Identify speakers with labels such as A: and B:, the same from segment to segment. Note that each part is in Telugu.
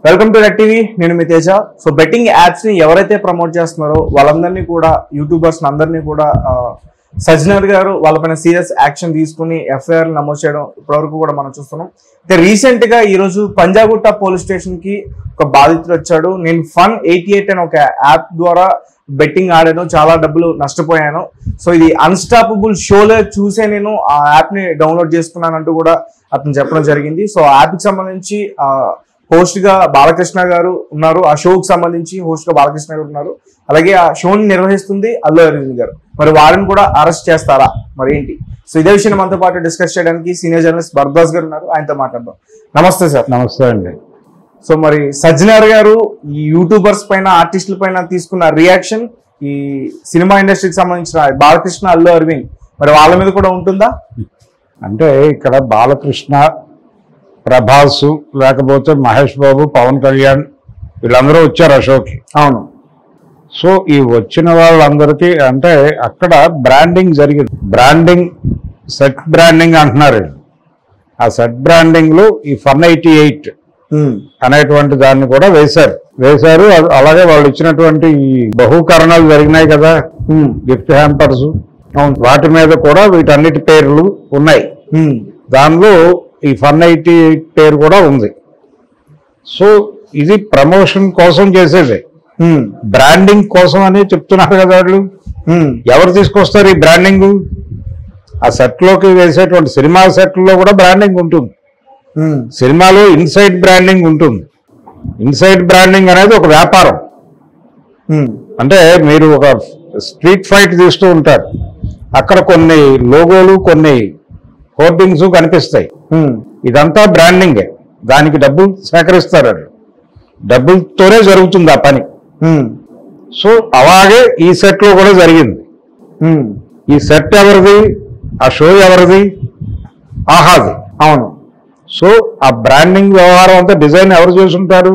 A: Welcome to red TV. నేను మీ తేజ. సో బెట్టింగ్ యాప్స్ ని ఎవరైతే ప్రమోట్ చేస్తున్నారో వాళ్ళందరినీ కూడా యూట్యూబర్స్ అందరినీ కూడా సజ్జనర్ గారు వాళ్ళపైన సీరియస్ యాక్షన్ తీసుకుని ఎఫ్ఐఆర్ నమోదు చేయడం ఇప్పటివరకు కూడా మనం చూస్తున్నాం. అయితే రీసెంట్ గా ఈ రోజు పంజాగుట్ట పోలీస్ స్టేషన్ కి ఒక బాధితుడు వచ్చాడు. నేను Fun88 అనే ఒక యాప్ ద్వారా బెట్టింగ్ ఆడాను, చాలా డబ్బులు నష్టపోయాను. సో ఇది అన్స్టాపబుల్ షోలో చూసే నేను ఆ యాప్ ని డౌన్లోడ్ చేసుకున్నానంటూ కూడా అతను చెప్పడం జరిగింది. సో ఆ యాప్ కి సంబంధించి హోస్ట్ గా బాలకృష్ణ గారు ఉన్నారు. ఆ షోకి సంబంధించి హోస్ట్ గా బాలకృష్ణ గారు ఉన్నారు. అలాగే ఆ షోని నిర్వహిస్తుంది అల్లు అరవింద్ గారు. మరి వారిని కూడా అరెస్ట్ చేస్తారా, మరి ఏంటి? సో ఇదే విషయం మనతో పాటు డిస్కస్ చేయడానికి సీనియర్ జర్నలిస్ట్ భరద్వాజ్ గారు ఉన్నారు. ఆయనతో మాట్లాడదాం. నమస్తే సార్.
B: నమస్తే అండి.
A: సో మరి సజ్జనర్ గారు ఈ యూట్యూబర్స్ పైన, ఆర్టిస్టుల పైన తీసుకున్న రియాక్షన్ ఈ సినిమా ఇండస్ట్రీకి సంబంధించిన బాలకృష్ణ, అల్లు అరవింద్, మరి వాళ్ళ మీద కూడా ఉంటుందా?
B: అంటే ఇక్కడ బాలకృష్ణ, ప్రభాస్, లేకపోతే మహేష్ బాబు, పవన్ కళ్యాణ్ వీళ్ళందరూ వచ్చారు ఆ షోకి.
A: అవును.
B: సో ఈ వచ్చిన వాళ్ళందరికీ అంటే అక్కడ బ్రాండింగ్ జరిగింది. బ్రాండింగ్, సెట్ బ్రాండింగ్ అంటున్నారు. ఆ సెట్ బ్రాండింగ్ లో ఈ Fun88 అనేటువంటి దాన్ని కూడా వేశారు. అలాగే వాళ్ళు ఇచ్చినటువంటి ఈ బహుకరణాలు జరిగినాయి కదా, గిఫ్ట్ హ్యాంపర్స్, వాటి మీద కూడా వీటన్నిటి పేర్లు ఉన్నాయి. దానిలో ఈ Fun88 పేరు కూడా ఉంది. సో ఇది ప్రమోషన్ కోసం చేసేది, బ్రాండింగ్ కోసం అని చెప్తున్నారు కదా వాళ్ళు. ఎవరు తీసుకొస్తారు ఈ బ్రాండింగ్? ఆ సెట్ లోకి వేసేటువంటి సినిమా సెట్లో కూడా బ్రాండింగ్ ఉంటుంది. సినిమాలో ఇన్సైడ్ బ్రాండింగ్ ఉంటుంది. ఇన్సైడ్ బ్రాండింగ్ అనేది ఒక వ్యాపారం. అంటే మీరు ఒక స్ట్రీట్ ఫైట్ తీస్తూ ఉంటారు, అక్కడ కొన్ని లోగోలు, కొన్ని హోర్డింగ్స్ కనిపిస్తాయి. ఇదంతా బ్రాండింగే. దానికి డబ్బులు సేకరిస్తారు, డబ్బులతోనే జరుగుతుంది ఆ పని. సో అలాగే ఈ సెట్ లో కూడా జరిగింది. ఈ సెట్ ఎవరిది? ఆ షో ఎవరిది? ఆహాది.
A: అవును.
B: సో ఆ బ్రాండింగ్ వ్యవహారం అంతా డిజైన్ ఎవరు చేసుంటారు?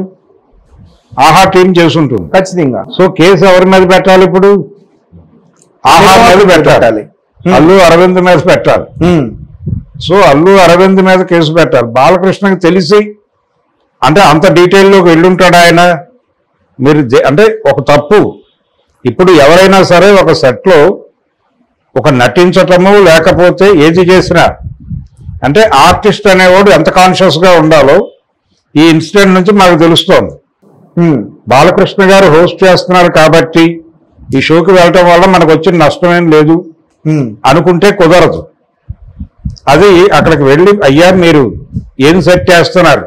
B: ఆహా టీం చేసుంటుంది
A: ఖచ్చితంగా.
B: సో కేసు ఎవరి మీద పెట్టాలి ఇప్పుడు? ఆహా మీద పెట్టాలి, అల్లు అరవింద్ మీద పెట్టాలి. సో అల్లు అరవింద్ మీద కేసు పెట్టాలి. బాలకృష్ణకి తెలిసి అంటే అంత డీటెయిల్లోకి వెళ్ళుంటాడు ఆయన. మీరు అంటే ఒక తప్పు, ఇప్పుడు ఎవరైనా సరే ఒక సెట్లో ఒక నటించటము లేకపోతే ఏది చేసినా అంటే ఆర్టిస్ట్ అనేవాడు ఎంత కాన్షియస్గా ఉండాలో ఈ ఇన్సిడెంట్ నుంచి మాకు తెలుస్తోంది. బాలకృష్ణ గారు హోస్ట్ చేస్తున్నారు కాబట్టి ఈ షోకి వెళ్ళటం వల్ల మనకు వచ్చిన నష్టమేం లేదు అనుకుంటే కుదరదు. అది అక్కడికి వెళ్ళి, అయ్యా మీరు ఏం సెట్ చేస్తున్నారు,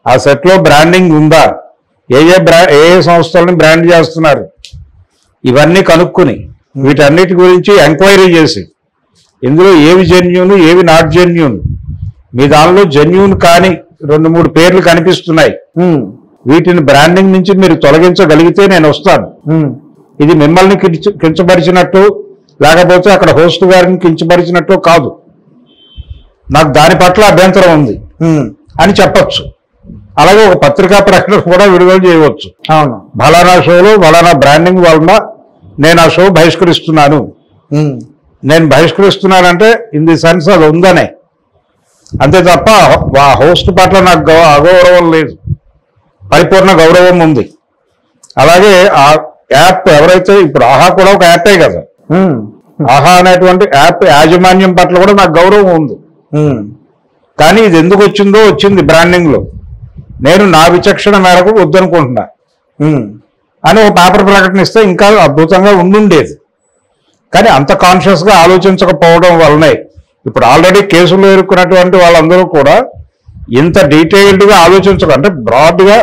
B: ఆ సెట్లో బ్రాండింగ్ ఉందా, ఏ సంస్థలని బ్రాండ్ చేస్తున్నారు, ఇవన్నీ కనుక్కుని వీటన్నిటి గురించి ఎంక్వైరీ చేసి ఇందులో ఏవి జెన్యూన్, ఏవి నాట్ జెన్యూన్, మీ దానిలో జెన్యూన్ కానీ 2-3 పేర్లు కనిపిస్తున్నాయి, వీటిని బ్రాండింగ్ నుంచి మీరు తొలగించగలిగితే నేను వస్తాను. ఇది మిమ్మల్ని కించపరిచినట్టు లేకపోతే అక్కడ హోస్ట్ గారిని కించపరిచినట్టు కాదు, నాకు దాని పట్ల అభ్యంతరం ఉంది అని చెప్పచ్చు. అలాగే ఒక పత్రికా ప్రకటన కూడా విడుదల చేయవచ్చు.
A: అవును.
B: ఫలానా షోలో ఫలానా బ్రాండింగ్ వలన నేను ఆ షో బహిష్కరిస్తున్నాను. నేను బహిష్కరిస్తున్నానంటే ఇన్ ది సెన్స్ అది ఉందనే, అంతే తప్ప ఆ హోస్ట్ పట్ల నాకు అగౌరవం లేదు, పరిపూర్ణ గౌరవం ఉంది. అలాగే ఆ యాప్ ఎవరైతే ఇప్పుడు ఆహా కూడా ఒక యాపే కదా, ఆహా అనేటువంటి యాప్ యాజమాన్యం పట్ల కూడా నాకు గౌరవం ఉంది. కానీ ఇది ఎందుకు వచ్చింది బ్రాండింగ్ లో, నేను నా విచక్షణ మేరకు వద్దనుకుంటున్నా అని ఒక పేపర్ ప్రకటన ఇస్తే ఇంకా అద్భుతంగా ఉండుండేది. కానీ అంత కాన్షియస్ గా ఆలోచించకపోవడం వల్లనే ఇప్పుడు ఆల్రెడీ కేసులో ఇరుక్కున్నటువంటి వాళ్ళందరూ కూడా ఇంత డీటెయిల్డ్ గా ఆలోచించక, అంటే బ్రాడ్ గా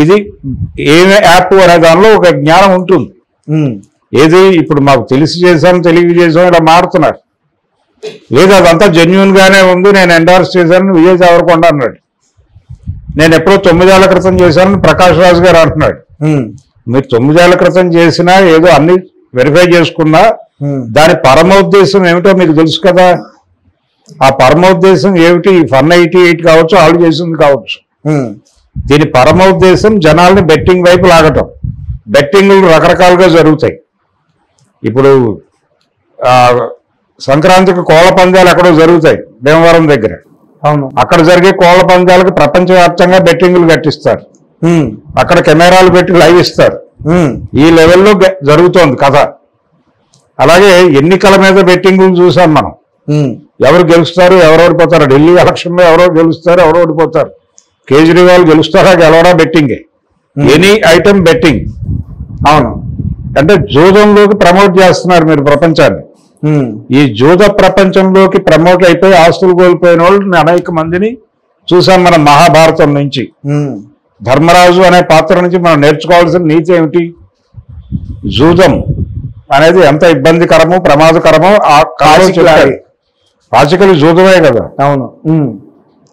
B: ఇది ఏ యాప్ అనే దానిలో ఒక జ్ఞానం ఉంటుంది. ఏది ఇప్పుడు మాకు తెలిసి చేసాం, తెలివి చేసాం ఇలా మారుతున్నారు. లేదు అదంతా జెన్యూన్ గానే ఉంది, నేను ఎండార్స్ చేశాను విజయ్ దేవరకొండ అన్నాడు. నేను ఎప్పుడో 9 ఏళ్ల క్రితం చేశానని ప్రకాష్ రాజ్ గారు అంటున్నాడు. మీరు 9 ఏళ్ల క్రితం చేసినా ఏదో అన్ని వెరిఫై చేసుకున్నా దాని పరమోద్దేశం ఏమిటో మీకు తెలుసు కదా. ఆ పరమోద్దేశం ఏమిటి? Fun88 కావచ్చు, ఆళ్ళు చేసింది కావచ్చు. దీని పరమోద్దేశం జనాల్ని బెట్టింగ్ వైపు లాగటం. బెట్టింగ్లు రకరకాలుగా జరుగుతాయి. ఇప్పుడు సంక్రాంతికి కోళ్ల పందాలు ఎక్కడో జరుగుతాయి భీమవరం దగ్గర.
A: అవును.
B: అక్కడ జరిగే కోళ్ల పందాలకు ప్రపంచవ్యాప్తంగా బెట్టింగ్లు కట్టిస్తారు. అక్కడ కెమెరాలు పెట్టి లైవ్ ఇస్తారు. ఈ లెవెల్లో జరుగుతోంది కథ. అలాగే ఎన్నికల మీద బెట్టింగ్ చూసాం మనం. ఎవరు గెలుస్తారు, ఎవరు ఓడిపోతారు. ఢిల్లీ ఎలక్షన్ లో ఎవరో గెలుస్తారు, ఎవరో ఓడిపోతారు. కేజ్రీవాల్ గెలుస్తారా గెలవడా బెట్టింగే. Any item betting.
A: అవును.
B: అంటే జూదంలోకి ప్రమోట్ చేస్తున్నారు మీరు ప్రపంచాన్ని. ఈ జూద ప్రపంచంలోకి ప్రమోట్ అయిపోయి ఆస్తులు కోల్పోయిన వాళ్ళు అనేక మందిని చూసాం మనం మహాభారతం నుంచి. ధర్మరాజు అనే పాత్ర నుంచి మనం నేర్చుకోవాల్సిన నీతి ఏమిటి? జూదం అనేది ఎంత ఇబ్బందికరమో ప్రమాదకరమో ఆ పాచికలు జూదమే కదా.
A: అవును.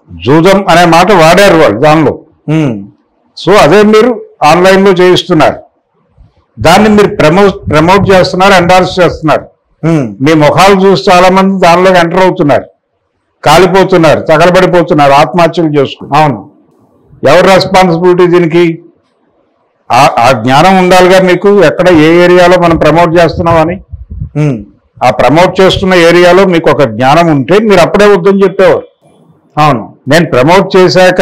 B: జూదం అనే మాట వాడారు వాళ్ళు దానిలో. సో అదే మీరు ఆన్లైన్లో చేయిస్తున్నారు. దాన్ని మీరు ప్రమోట్ చేస్తున్నారు, ఎండార్స్ చేస్తున్నారు. మీ ముఖాలు చూసి చాలా మంది దానిలో ఎంటర్ అవుతున్నారు, కాలిపోతున్నారు, తగలబడిపోతున్నారు, ఆత్మహత్యలు చేసుకున్నారు. అవును. ఎవరు రెస్పాన్సిబిలిటీ దీనికి? ఆ జ్ఞానం ఉండాలిగా మీకు. ఎక్కడ ఏ ఏరియాలో మనం ప్రమోట్ చేస్తున్నామని. ఆ ప్రమోట్ చేస్తున్న ఏరియాలో మీకు ఒక జ్ఞానం ఉంటే మీరు అప్పుడే వద్దని చెప్పేవారు.
A: అవును.
B: నేను ప్రమోట్ చేశాక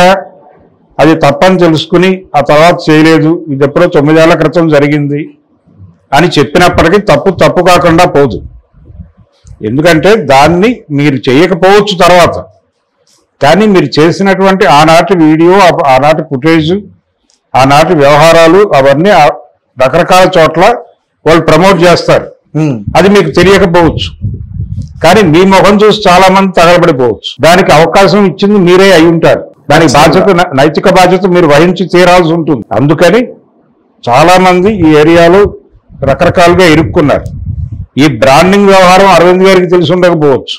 B: అది తప్పని తెలుసుకుని ఆ తర్వాత చేయలేదు, ఇది ఎప్పుడో 9 ఏళ్ల క్రితం జరిగింది అని చెప్పినప్పటికీ తప్పు కాకుండా పోదు. ఎందుకంటే దాన్ని మీరు చేయకపోవచ్చు తర్వాత, కానీ మీరు చేసినటువంటి ఆనాటి వీడియో, ఆనాటి ఫుటేజ్, ఆనాటి వ్యవహారాలు అవన్నీ రకరకాల చోట్ల వాళ్ళు ప్రమోట్ చేస్తారు. అది మీకు తెలియకపోవచ్చు, కానీ మీ ముఖం చూసి చాలా మంది తగలబడిపోవచ్చు. దానికి అవకాశం ఇచ్చింది మీరే అయి ఉంటారు. దానికి బాధ్యత, నైతిక బాధ్యత మీరు వహించి తీరాల్సి ఉంటుంది. అందుకని చాలా మంది ఈ ఏరియాలో రకరకాలుగా ఇరుక్కున్నారు. ఈ బ్రాండింగ్ వ్యవహారం అరవింద్ గారికి తెలిసి ఉండకపోవచ్చు.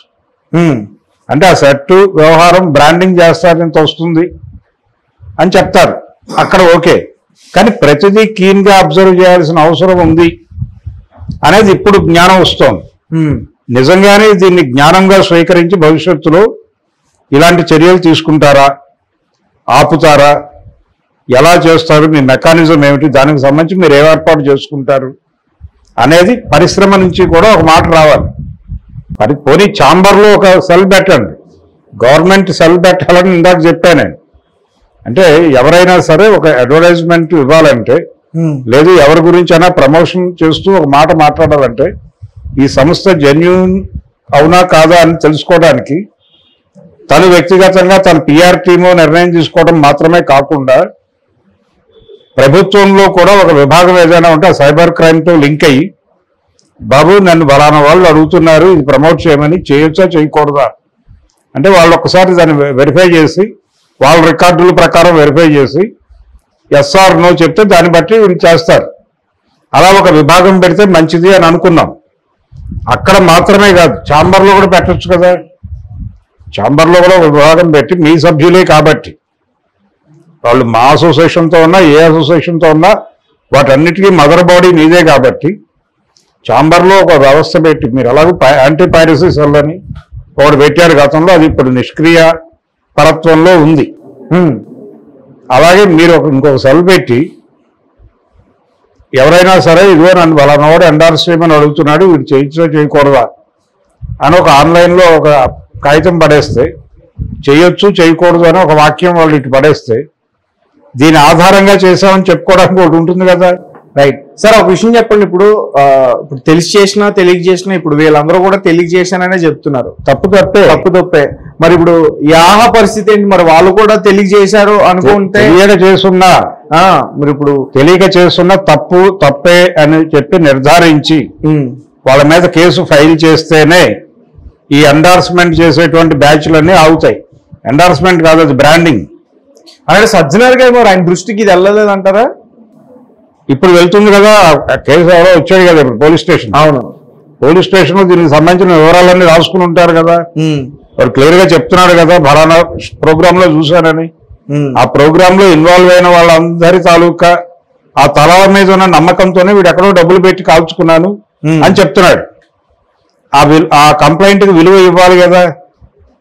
B: అంటే ఆ సెట్ వ్యవహారం బ్రాండింగ్ చేస్తారు, ఎంత వస్తుంది అని చెప్తారు అక్కడ, ఓకే. కానీ ప్రతిదీ క్లీన్ గా అబ్జర్వ్ చేయాల్సిన అవసరం ఉంది అనేది ఇప్పుడు జ్ఞానం వస్తోంది. నిజంగానే దీన్ని జ్ఞానంగా స్వీకరించి భవిష్యత్తులో ఇలాంటి చర్యలు తీసుకుంటారా, ఆపుతారా, ఎలా చేస్తారు, మీ మెకానిజం ఏమిటి, దానికి సంబంధించి మీరు ఏ ఏర్పాటు చేసుకుంటారు అనేది పరిశ్రమ నుంచి కూడా ఒక మాట రావాలి. పోనీ ఛాంబర్లో ఒక సెల్ పెట్టండి, గవర్నమెంట్ సెల్ పెట్టాలని ఇందాక చెప్పాను నేను. అంటే ఎవరైనా సరే ఒక అడ్వర్టైజ్మెంట్ ఇవ్వాలంటే, లేదు ఎవరి గురించి అయినా ప్రమోషన్ చేస్తూ ఒక మాట మాట్లాడాలంటే, ఈ సంస్థ జెన్యూన్ అవునా కాదా అని తెలుసుకోవడానికి తను వ్యక్తిగతంగా తన పిఆర్ టీము నిర్ణయం తీసుకోవడం మాత్రమే కాకుండా, ప్రభుత్వంలో కూడా ఒక విభాగం ఏదైనా ఉంటే సైబర్ క్రైమ్తో లింక్ అయ్యి, బాబు నన్ను బలానా వాళ్ళు అడుగుతున్నారు ఇది ప్రమోట్ చేయమని, చేయొచ్చా చేయకూడదా అంటే వాళ్ళు ఒక్కసారి దాన్ని వెరిఫై చేసి, వాళ్ళ రికార్డుల ప్రకారం వెరిఫై చేసి ఎస్ఆర్ నో చెప్తే దాన్ని బట్టి వీళ్ళు చేస్తారు. అలా ఒక విభాగం పెడితే మంచిది అని అనుకున్నాం. అక్కడ మాత్రమే కాదు, ఛాంబర్లో కూడా పెట్టచ్చు కదా. ఛాంబర్లో కూడా ఒక విభాగం పెట్టి, మీ సభ్యులే కాబట్టి, వాళ్ళు మా అసోసియేషన్తో ఉన్నా ఏ అసోసియేషన్తో ఉన్నా వాటన్నిటికీ మదర్ బాడీ మీదే కాబట్టి, ఛాంబర్లో ఒక వ్యవస్థ పెట్టి, మీరు అలాగే యాంటీ పైరసీ సెల్ అని ఒకటి పెట్టారు గతంలో, అది ఇప్పుడు నిష్క్రియ పరత్వంలో ఉంది. అలాగే మీరు ఇంకొక సెల్ పెట్టి, ఎవరైనా సరే ఇదిగో నన్ను వాళ్ళనోడు ఎండార్స్ చేయమని అడుగుతున్నాడు, వీడు చేయించో చేయకూడదా అని ఒక ఆన్లైన్లో ఒక కాగితం పడేస్తే, చేయొచ్చు చేయకూడదు అని ఒక వాక్యం వాళ్ళు ఇటు పడేస్తే, దీని ఆధారంగా చేసామని చెప్పుకోవడానికి ఒకటి ఉంటుంది కదా.
A: రైట్ సార్, ఒక విషయం చెప్పండి. ఇప్పుడు తెలిసి చేసినా తెలియక చేసినా, ఇప్పుడు వీళ్ళందరూ కూడా తెలియక చేశాననే చెప్తున్నారు. తప్పే. మరి ఇప్పుడు యాహ పరిస్థితి ఏంటి? మరి వాళ్ళు కూడా తెలియక చేశారు అనుకుంటే,
B: తెలియక చేస్తున్నా
A: మరి ఇప్పుడు
B: తెలియక చేస్తున్నా తప్పే అని చెప్పి నిర్ధారించి వాళ్ళ మీద కేసు ఫైల్ చేస్తేనే ఈ ఎండార్స్మెంట్ చేసేటువంటి బ్యాచ్లన్నీ ఆగుతాయి. ఎండార్స్మెంట్ కాదు, అది బ్రాండింగ్.
A: అలాగే సజ్జనర్ గారు మరి ఆయన దృష్టికి ఇది వెళ్ళలేదు అంటారా?
B: ఇప్పుడు వెళ్తుంది కదా, కేసు ఎవరో వచ్చాడు కదా ఇప్పుడు పోలీస్ స్టేషన్.
A: అవును,
B: పోలీస్ స్టేషన్ దీనికి సంబంధించిన వివరాలన్నీ రాసుకుని ఉంటారు కదా. వాడు క్లియర్ గా చెప్తున్నాడు కదా, ఫలానా ప్రోగ్రామ్ లో చూశానని. ఆ ప్రోగ్రామ్ లో ఇన్వాల్వ్ అయిన వాళ్ళందరి తాలూకా ఆ తలాల మీద ఉన్న నమ్మకంతోనే వీడు ఎక్కడో డబ్బులు పెట్టి కాల్చుకున్నాను అని చెప్తున్నాడు. ఆ కంప్లైంట్ కి విలువ ఇవ్వాలి కదా.